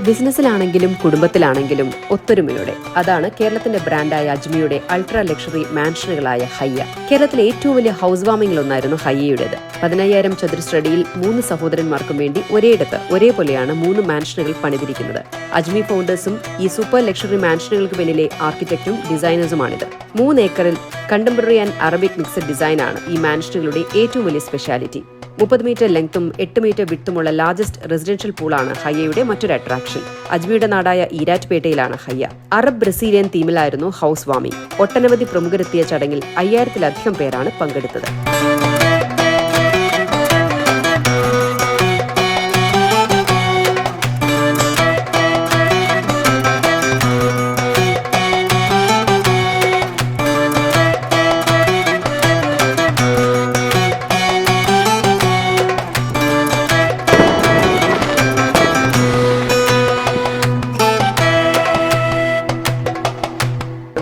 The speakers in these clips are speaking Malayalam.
ബിസിനസ്സിലാണെങ്കിലും കുടുംബത്തിലാണെങ്കിലും ഒത്തൊരുമയോടെ. അതാണ് കേരളത്തിന്റെ ബ്രാൻഡായ അജ്മിയുടെ അൾട്രാ ലക്ഷറി മാൻഷനുകളായ ഹയ്യ. കേരളത്തിലെ ഏറ്റവും വലിയ ഹൗസ് വാമിംഗിലൊന്നായിരുന്നു ഹയ്യയുടേത്. 15,000 ചതുരശ്രടിയിൽ 3 സഹോദരന്മാർക്കും വേണ്ടി ഒരേയിടത്ത് ഒരേപോലെയാണ് 3 മാൻഷനുകൾ പണിതിരിക്കുന്നത്. അജ്മി ഫൗണ്ടേഴ്സും ഈ സൂപ്പർ ലക്ഷറി മാൻഷനുകൾക്ക് പിന്നിലെ ആർക്കിടെക്റ്റും ഡിസൈനേഴ്സുമാണിത്. 3 ഏക്കറിൽ കണ്ടംപററി ആൻഡ് അറബിക് മിക്സഡ് ഡിസൈനാണ് ഈ മാൻഷനുകളുടെ ഏറ്റവും വലിയ സ്പെഷ്യാലിറ്റി. 30 മീറ്റർ ലെങ്ത്തും 8 മീറ്റർ വിഡ്ത്തുമുള്ള ലാർജസ്റ്റ് റെസിഡൻഷ്യൽ പൂളാണ് ഹയ്യയുടെ മറ്റൊരു അട്രാക്ഷൻ. അജ്മിയുടെ നാടായ ഈരാറ്റ്പേട്ടയിലാണ് ഹയ്യ. അറബ് ബ്രസീലിയൻ തീമിലായിരുന്നു ഹൗസ് വാമിംഗ്. ഒട്ടനവധി പ്രമുഖരെത്തിയ ചടങ്ങിൽ 5000-ലധികം പേരാണ് പങ്കെടുത്തത്.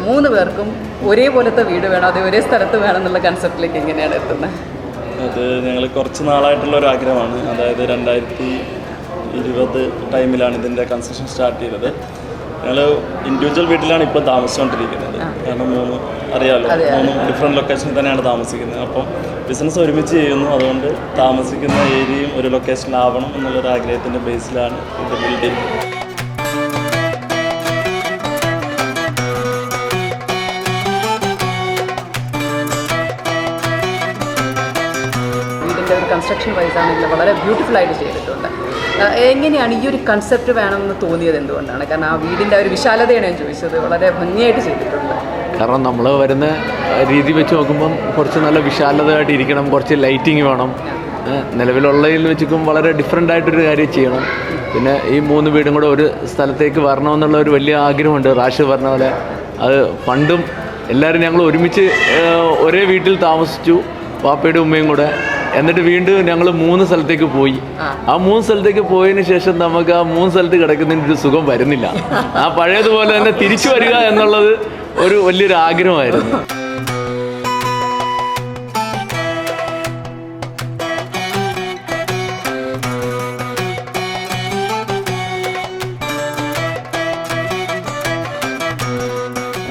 മൂന്ന് പേർക്കും ഒരേപോലത്തെ വീട് വേണം, അത് ഒരേ സ്ഥലത്ത് വേണം എന്നുള്ള കൺസെപ്റ്റിലേക്ക് എങ്ങനെയാണ് എത്തുന്നത്? അത് ഞങ്ങൾ കുറച്ച് നാളായിട്ടുള്ള ഒരു ആഗ്രഹമാണ്. അതായത് 2020 ടൈമിലാണ് ഇതിൻ്റെ കൺസ്ട്രക്ഷൻ സ്റ്റാർട്ട് ചെയ്തത്. ഞങ്ങൾ ഇൻഡിവിജ്വൽ വീട്ടിലാണ് ഇപ്പോൾ താമസിച്ചുകൊണ്ടിരിക്കുന്നത്. കാരണം അറിയാമല്ലോ, 3 ഡിഫറെൻറ്റ് ലൊക്കേഷനിൽ തന്നെയാണ് താമസിക്കുന്നത്. അപ്പം ബിസിനസ് ഒരുമിച്ച് ചെയ്യുന്നു. അതുകൊണ്ട് താമസിക്കുന്ന ഏരിയയും ഒരു ലൊക്കേഷനിലാവണം എന്നുള്ളൊരു ആഗ്രഹത്തിൻ്റെ ബേസിലാണ് ഇത് ബിൽഡ് ചെയ്യുന്നത്. കൺസ്ട്രക്ഷൻ വൈസ് ആണെങ്കിൽ വളരെ ബ്യൂട്ടിഫുൾ ആയിട്ട് ചെയ്തിട്ടുണ്ട്. എങ്ങനെയാണ് ഈ ഒരു കൺസെപ്റ്റ് വേണമെന്ന് തോന്നിയത്? എന്തുകൊണ്ടാണ്? കാരണം ആ വീടിൻ്റെ ഒരു വിശാലതയാണ് ഞാൻ ചോദിച്ചത്. വളരെ ഭംഗിയായിട്ട് ചെയ്തിട്ടുണ്ട്. കാരണം നമ്മൾ വരുന്ന രീതി വെച്ച് നോക്കുമ്പം കുറച്ച് നല്ല വിശാലതയായിട്ട് ഇരിക്കണം, കുറച്ച് ലൈറ്റിങ് വേണം. നിലവിലുള്ളതിൽ വെച്ചിരിക്കും വളരെ ഡിഫറെൻ്റ് ആയിട്ടൊരു കാര്യം ചെയ്യണം. പിന്നെ ഈ 3 വീടും കൂടെ ഒരു സ്ഥലത്തേക്ക് വരണമെന്നുള്ള ഒരു വലിയ ആഗ്രഹമുണ്ട്. റാഷ് പറഞ്ഞ പോലെ അത് പണ്ടും എല്ലാവരും ഞങ്ങൾ ഒരുമിച്ച് ഒരേ വീട്ടിൽ താമസിച്ചു, പാപ്പയുടെ ഉമ്മയും കൂടെ. എന്നിട്ട് വീണ്ടും ഞങ്ങൾ 3 സ്ഥലത്തേക്ക് പോയി. ആ 3 സ്ഥലത്തേക്ക് പോയതിന് ശേഷം നമുക്ക് ആ 3 സ്ഥലത്ത് കിടക്കുന്നതിന് ഒരു സുഖം വരുന്നില്ല. ആ പഴയതുപോലെ തന്നെ തിരിച്ചു വരിക എന്നുള്ളത് ഒരു വലിയൊരു ആഗ്രഹമായിരുന്നു.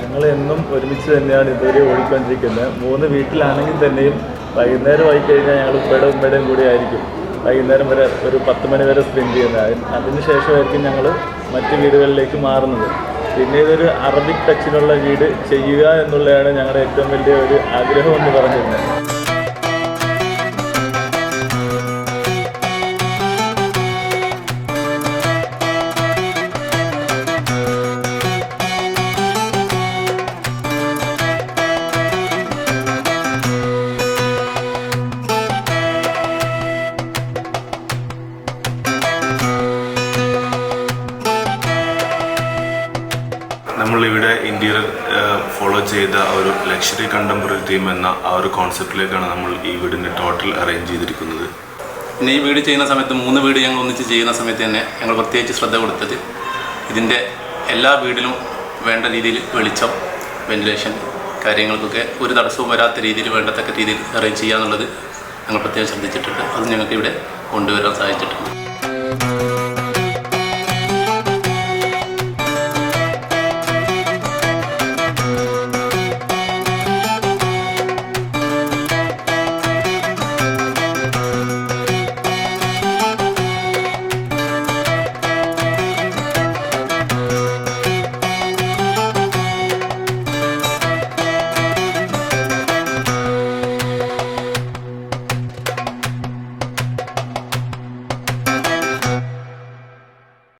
ഞങ്ങൾ എന്നും ഒരുമിച്ച് തന്നെയാണ് ഇതുവരെ ഓടിക്കൊണ്ടിരിക്കുന്നത്. 3 വീട്ടിലാണെങ്കിൽ തന്നെയും വൈകുന്നേരം ആയിക്കഴിഞ്ഞാൽ ഞങ്ങൾ ഉമ്മയുടെയും കൂടി ആയിരിക്കും വൈകുന്നേരം വരെ ഒരു 10 മണി വരെ സ്പെൻഡ് ചെയ്യുന്നത്. അതിന് ശേഷമായിരിക്കും ഞങ്ങൾ മറ്റ് വീടുകളിലേക്ക് മാറുന്നത്. പിന്നെ ഇതൊരു അറബിക് ടച്ചിലുള്ള വീട് ചെയ്യുക എന്നുള്ളതാണ് ഞങ്ങളുടെ ഏറ്റവും വലിയ ഒരു ആഗ്രഹം എന്ന് പറഞ്ഞിരുന്നത്. നമ്മളിവിടെ ഇന്ത്യയിൽ ഫോളോ ചെയ്ത ഒരു ലക്ഷറി കണ്ടംപററി തീം എന്ന ആ ഒരു കോൺസെപ്റ്റിലേക്കാണ് നമ്മൾ ഈ വീടിൻ്റെ ടോട്ടൽ അറേഞ്ച് ചെയ്തിരിക്കുന്നത്. പിന്നെ ഈ വീട് ചെയ്യുന്ന സമയത്ത് 3 വീട് ഞങ്ങൾ ഒന്നിച്ച് ചെയ്യുന്ന സമയത്ത് തന്നെ ഞങ്ങൾ പ്രത്യേകിച്ച് ശ്രദ്ധ കൊടുത്തത് ഇതിൻ്റെ എല്ലാ വീടിലും വേണ്ട രീതിയിൽ വെളിച്ചം, വെന്റിലേഷൻ കാര്യങ്ങൾക്കൊക്കെ ഒരു തടസ്സവും വരാത്ത രീതിയിൽ വേണ്ടത്തക്ക രീതിയിൽ അറേഞ്ച് ചെയ്യുക എന്നുള്ളത് ഞങ്ങൾ പ്രത്യേകം ശ്രദ്ധിച്ചിട്ടുണ്ട്. അത് ഞങ്ങൾക്ക് ഇവിടെ കൊണ്ടുവരാൻ സാധിച്ചിട്ടുണ്ട്.